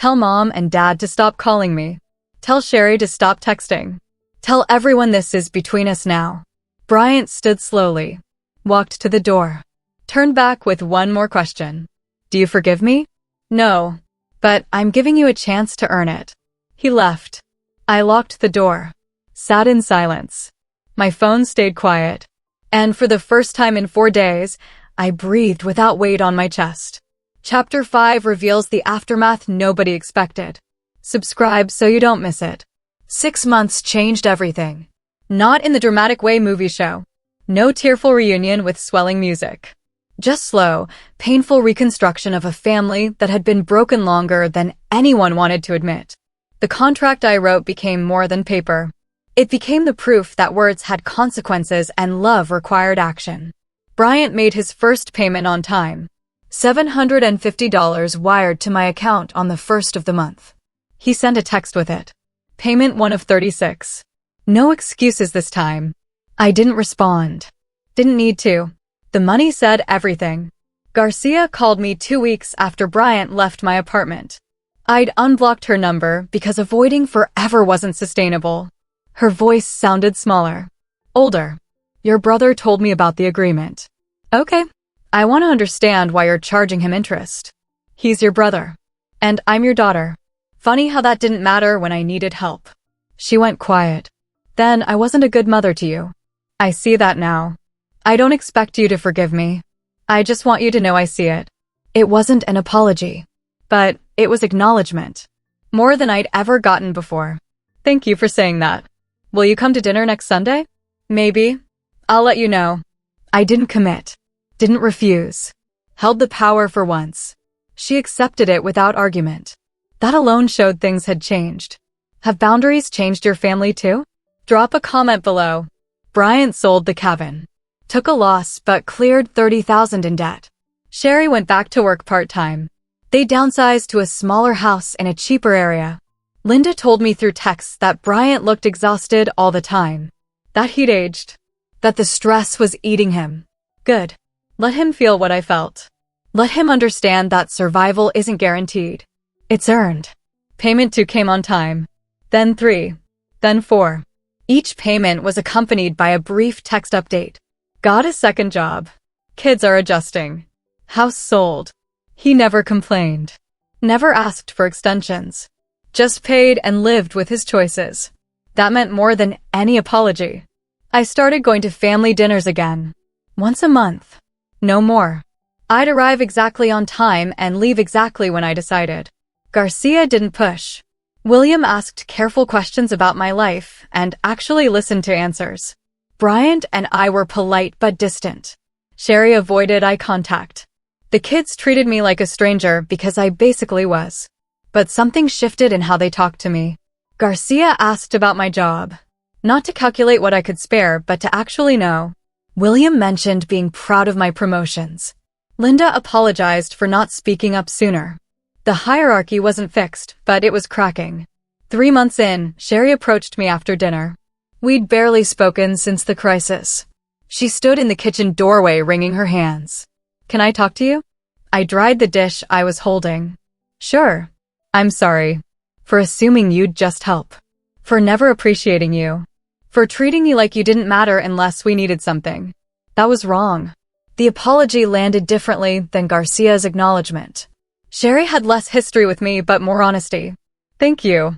Tell mom and dad to stop calling me. Tell Sherry to stop texting. Tell everyone this is between us now. Bryant stood slowly, walked to the door, turned back with one more question. Do you forgive me? No, but I'm giving you a chance to earn it. He left. I locked the door, sat in silence. My phone stayed quiet, and for the first time in 4 days, I breathed without weight on my chest. Chapter 5 reveals the aftermath nobody expected. Subscribe so you don't miss it. 6 months changed everything. Not in the dramatic way movie show. No tearful reunion with swelling music. Just slow, painful reconstruction of a family that had been broken longer than anyone wanted to admit. The contract I wrote became more than paper. It became the proof that words had consequences and love required action. Bryant made his first payment on time. $750 wired to my account on the 1st of the month. He sent a text with it. Payment 1 of 36. No excuses this time. I didn't respond. Didn't need to. The money said everything. Garcia called me 2 weeks after Bryant left my apartment. I'd unblocked her number because avoiding forever wasn't sustainable. Her voice sounded smaller. Older. Your brother told me about the agreement. Okay. I want to understand why you're charging him interest. He's your brother. And I'm your daughter. Funny how that didn't matter when I needed help. She went quiet. Then I wasn't a good mother to you. I see that now. I don't expect you to forgive me. I just want you to know I see it. It wasn't an apology. But it was acknowledgement. More than I'd ever gotten before. Thank you for saying that. Will you come to dinner next Sunday? Maybe. I'll let you know. I didn't commit. Didn't refuse. Held the power for once. She accepted it without argument. That alone showed things had changed. Have boundaries changed your family too? Drop a comment below. Bryant sold the cabin. Took a loss but cleared $30,000 in debt. Sherry went back to work part-time. They downsized to a smaller house in a cheaper area. Linda told me through texts that Bryant looked exhausted all the time. That he'd aged. That the stress was eating him. Good. Let him feel what I felt. Let him understand that survival isn't guaranteed. It's earned. Payment 2 came on time. Then 3. Then 4. Each payment was accompanied by a brief text update. Got a second job. Kids are adjusting. House sold. He never complained. Never asked for extensions. Just paid and lived with his choices. That meant more than any apology. I started going to family dinners again. Once a month. No more. I'd arrive exactly on time and leave exactly when I decided. Garcia didn't push. William asked careful questions about my life and actually listened to answers. Bryant and I were polite but distant. Sherry avoided eye contact. The kids treated me like a stranger because I basically was. But something shifted in how they talked to me. Garcia asked about my job. Not to calculate what I could spare, but to actually know. William mentioned being proud of my promotions. Linda apologized for not speaking up sooner. The hierarchy wasn't fixed, but it was cracking. 3 months in, Sherry approached me after dinner. We'd barely spoken since the crisis. She stood in the kitchen doorway wringing her hands. Can I talk to you? I dried the dish I was holding. Sure. I'm sorry. For assuming you'd just help. For never appreciating you. For treating you like you didn't matter unless we needed something. That was wrong. The apology landed differently than Garcia's acknowledgement. Sherry had less history with me but more honesty. Thank you.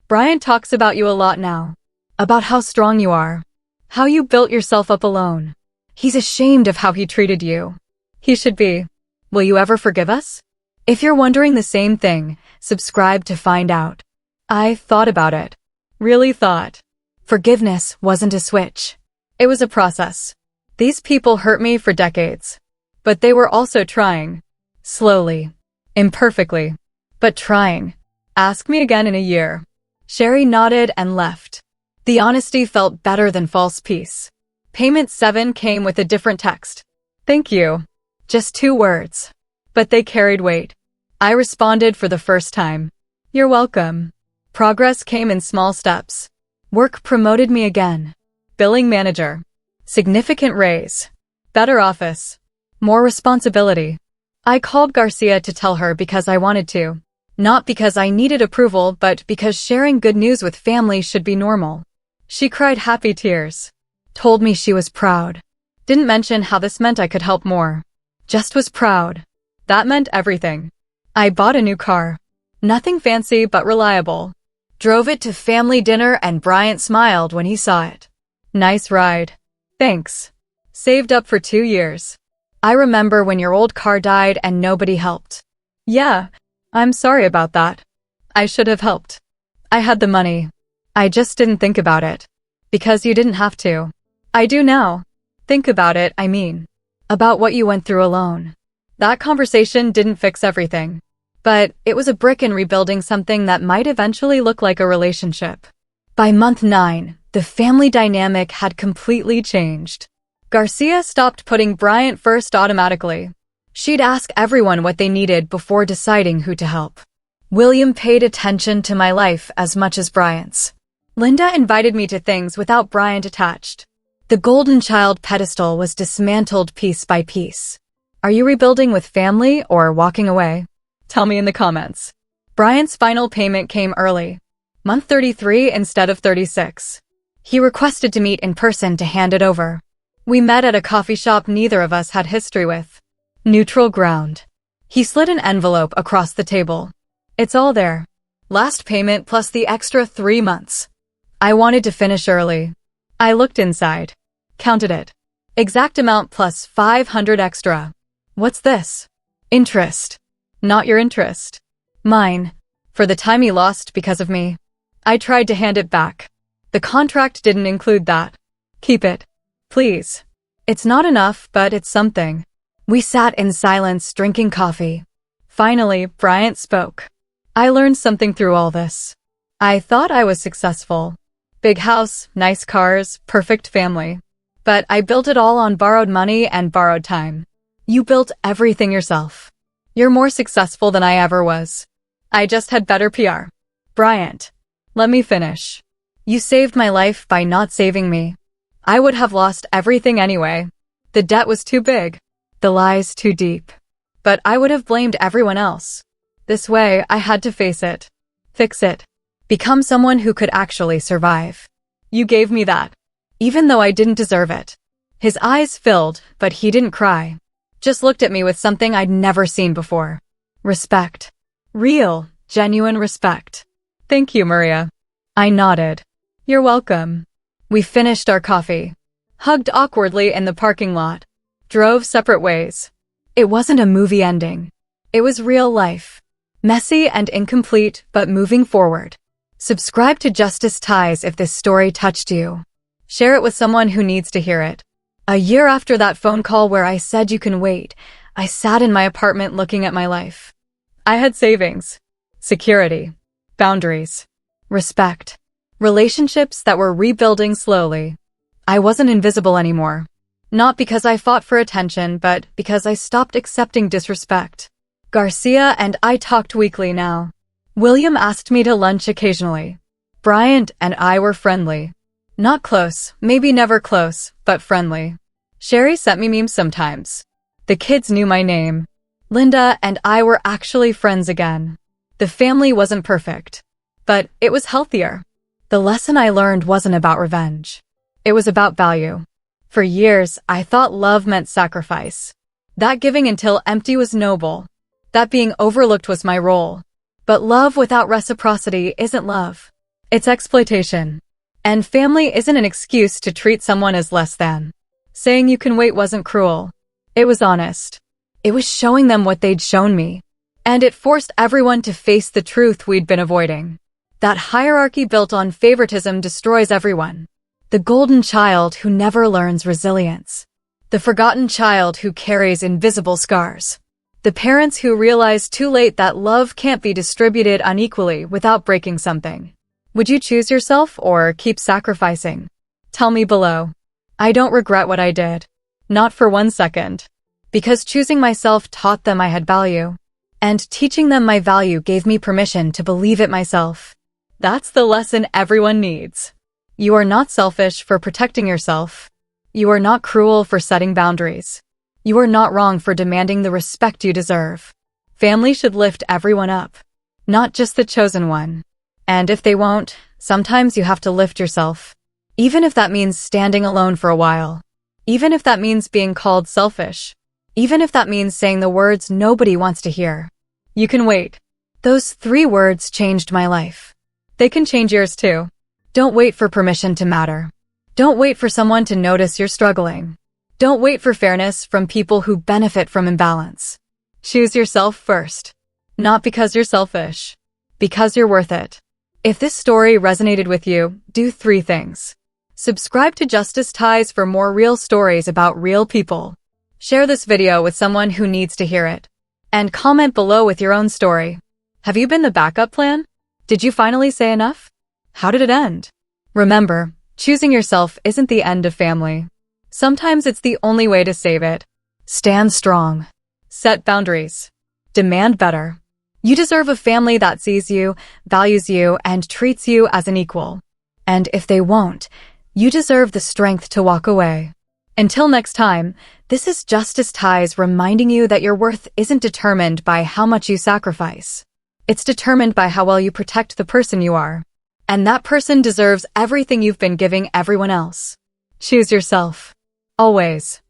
Bryant talks about you a lot now. About how strong you are. How you built yourself up alone. He's ashamed of how he treated you. He should be. Will you ever forgive us? If you're wondering the same thing, subscribe to find out. I thought about it. Really thought. Forgiveness wasn't a switch. It was a process. These people hurt me for decades. But they were also trying. Slowly. Imperfectly. But trying. Ask me again in a year. Sherry nodded and left. The honesty felt better than false peace. Payment 7 came with a different text. Thank you. Just 2 words. But they carried weight. I responded for the first time. You're welcome. Progress came in small steps. Work promoted me again. Billing manager. Significant raise. Better office. More responsibility. I called Garcia to tell her because I wanted to. Not because I needed approval, but because sharing good news with family should be normal. She cried happy tears. Told me she was proud. Didn't mention how this meant I could help more. Just was proud. That meant everything. I bought a new car. Nothing fancy but reliable. Drove it to family dinner and Bryant smiled when he saw it. Nice ride. Thanks. Saved up for 2 years. I remember when your old car died and nobody helped. Yeah, I'm sorry about that. I should have helped. I had the money. I just didn't think about it. Because you didn't have to. I do now. Think about it, I mean. About what you went through alone. That conversation didn't fix everything. But it was a brick in rebuilding something that might eventually look like a relationship. By month 9, the family dynamic had completely changed. Garcia stopped putting Bryant first automatically. She'd ask everyone what they needed before deciding who to help. William paid attention to my life as much as Bryant's. Linda invited me to things without Bryant attached. The golden child pedestal was dismantled piece by piece. Are you rebuilding with family or walking away? Tell me in the comments. Bryant's final payment came early. Month 33 instead of 36. He requested to meet in person to hand it over. We met at a coffee shop neither of us had history with. Neutral ground. He slid an envelope across the table. It's all there. Last payment plus the extra 3 months. I wanted to finish early. I looked inside. Counted it. Exact amount plus 500 extra. What's this? Interest. Not your interest. Mine. For the time he lost because of me. I tried to hand it back. The contract didn't include that. Keep it. Please. It's not enough, but it's something. We sat in silence drinking coffee. Finally, Bryant spoke. I learned something through all this. I thought I was successful. Big house, nice cars, perfect family. But I built it all on borrowed money and borrowed time. You built everything yourself. You're more successful than I ever was. I just had better PR. Bryant. Let me finish. You saved my life by not saving me. I would have lost everything anyway. The debt was too big. The lies too deep. But I would have blamed everyone else. This way, I had to face it. Fix it. Become someone who could actually survive. You gave me that. Even though I didn't deserve it. His eyes filled, but he didn't cry. Just looked at me with something I'd never seen before. Respect. Real, genuine respect. Thank you, Maria. I nodded. You're welcome. We finished our coffee. Hugged awkwardly in the parking lot. Drove separate ways. It wasn't a movie ending. It was real life. Messy and incomplete, but moving forward. Subscribe to Justice Ties if this story touched you. Share it with someone who needs to hear it. A year after that phone call where I said you can wait, I sat in my apartment looking at my life. I had savings, security, boundaries, respect, relationships that were rebuilding slowly. I wasn't invisible anymore. Not because I fought for attention, but because I stopped accepting disrespect. Garcia and I talked weekly now. William asked me to lunch occasionally. Bryant and I were friendly. Not close, maybe never close, but friendly. Sherry sent me memes sometimes. The kids knew my name. Linda and I were actually friends again. The family wasn't perfect, but it was healthier. The lesson I learned wasn't about revenge. It was about value. For years, I thought love meant sacrifice. That giving until empty was noble. That being overlooked was my role. But love without reciprocity isn't love. It's exploitation. And family isn't an excuse to treat someone as less than. Saying you can wait wasn't cruel. It was honest. It was showing them what they'd shown me. And it forced everyone to face the truth we'd been avoiding. That hierarchy built on favoritism destroys everyone. The golden child who never learns resilience. The forgotten child who carries invisible scars. The parents who realize too late that love can't be distributed unequally without breaking something. Would you choose yourself or keep sacrificing? Tell me below. I don't regret what I did. Not for 1 second. Because choosing myself taught them I had value. And teaching them my value gave me permission to believe it myself. That's the lesson everyone needs. You are not selfish for protecting yourself. You are not cruel for setting boundaries. You are not wrong for demanding the respect you deserve. Family should lift everyone up. not just the chosen one. And if they won't, sometimes you have to lift yourself. Even if that means standing alone for a while. Even if that means being called selfish. Even if that means saying the words nobody wants to hear. You can wait. Those 3 words changed my life. They can change yours too. Don't wait for permission to matter. Don't wait for someone to notice you're struggling. Don't wait for fairness from people who benefit from imbalance. Choose yourself first. Not because you're selfish. Because you're worth it. If this story resonated with you, do 3 things. Subscribe to Justice Ties for more real stories about real people. Share this video with someone who needs to hear it. And comment below with your own story. Have you been the backup plan? Did you finally say enough? How did it end? Remember, choosing yourself isn't the end of family. Sometimes it's the only way to save it. Stand strong. Set boundaries. Demand better. You deserve a family that sees you, values you, and treats you as an equal. And if they won't, you deserve the strength to walk away. Until next time, this is Justice Ties reminding you that your worth isn't determined by how much you sacrifice. It's determined by how well you protect the person you are. And that person deserves everything you've been giving everyone else. Choose yourself. Always.